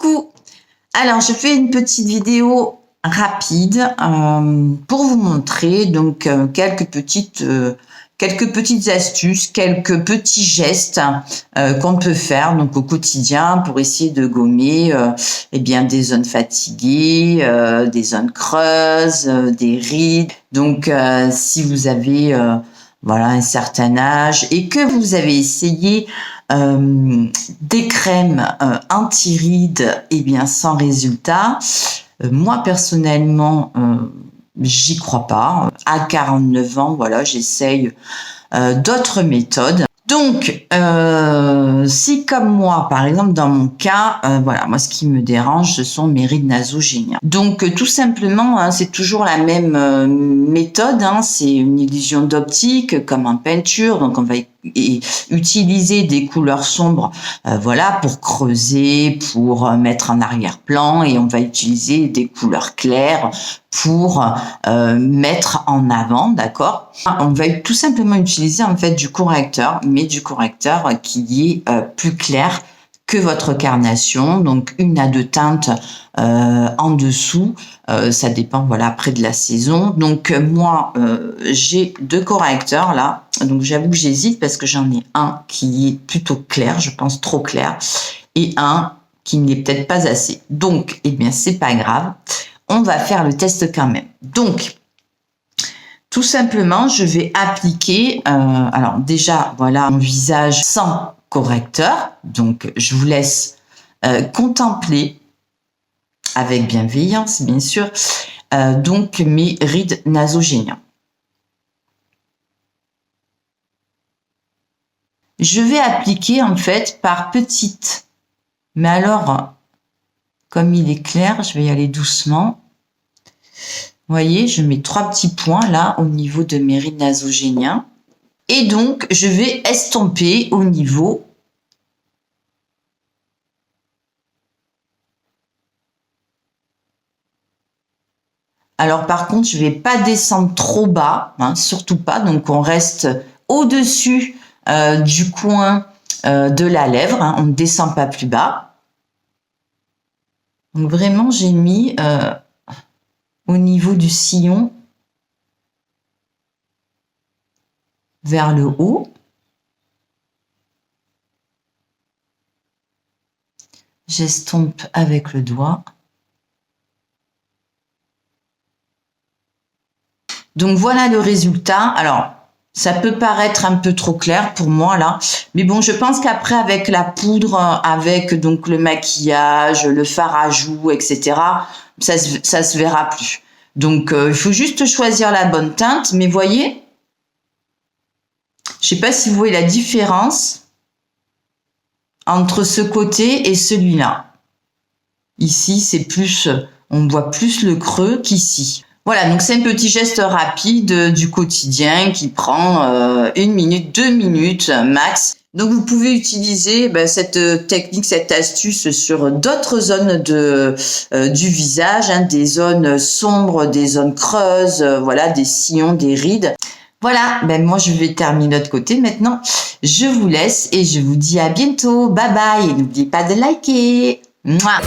Coucou. Alors, je fais une petite vidéo rapide pour vous montrer donc quelques petites astuces, quelques petits gestes qu'on peut faire donc au quotidien pour essayer de gommer eh bien des zones fatiguées, des zones creuses, des rides. Donc, si vous avez voilà un certain âge et que vous avez essayé des crèmes anti-rides, et bien sans résultat. Moi personnellement, j'y crois pas. À 49 ans, voilà, j'essaye d'autres méthodes. Donc, si comme moi, par exemple dans mon cas, voilà, moi ce qui me dérange, ce sont mes rides nasogéniennes. Donc, tout simplement, hein, c'est toujours la même méthode. Hein, c'est une illusion d'optique comme en peinture. Donc, on va utiliser des couleurs sombres, voilà, pour creuser, pour mettre en arrière-plan, et on va utiliser des couleurs claires pour mettre en avant, d'accord. On va tout simplement utiliser en fait du correcteur, mais du correcteur qui est plus clair que votre carnation, donc 1 à 2 teintes en dessous, ça dépend voilà après de la saison. Donc moi j'ai 2 correcteurs là, donc j'avoue que j'hésite parce que j'en ai un qui est plutôt clair, je pense trop clair, et un qui n'est peut-être pas assez. Donc eh bien c'est pas grave, on va faire le test quand même. Donc tout simplement je vais appliquer alors déjà voilà mon visage sans correcteur, donc je vous laisse contempler avec bienveillance bien sûr donc mes rides nasogéniennes. Je vais appliquer en fait par petites, mais alors comme il est clair, je vais y aller doucement. Vous voyez, je mets 3 petits points là au niveau de mes rides nasogéniennes. Et donc, je vais estomper au niveau alors par contre, je ne vais pas descendre trop bas, hein, surtout pas. Donc, on reste au-dessus du coin de la lèvre. Hein, on ne descend pas plus bas. Donc, vraiment, j'ai mis au niveau du sillon vers le haut. J'estompe avec le doigt. Donc voilà le résultat. Alors, ça peut paraître un peu trop clair pour moi là, mais bon, je pense qu'après avec la poudre, avec donc le maquillage, le fard à joues, etc., ça se verra plus. Donc, il faut juste choisir la bonne teinte. Mais voyez, je sais pas si vous voyez la différence entre ce côté et celui-là. Ici, c'est plus, on voit plus le creux qu'ici. Voilà, donc c'est un petit geste rapide du quotidien qui prend 1 minute, 2 minutes max. Donc vous pouvez utiliser cette technique, cette astuce sur d'autres zones du visage, hein, des zones sombres, des zones creuses, voilà, des sillons, des rides. Voilà, moi je vais terminer de l'autre côté maintenant. Je vous laisse et je vous dis à bientôt. Bye bye et n'oubliez pas de liker. Mouah.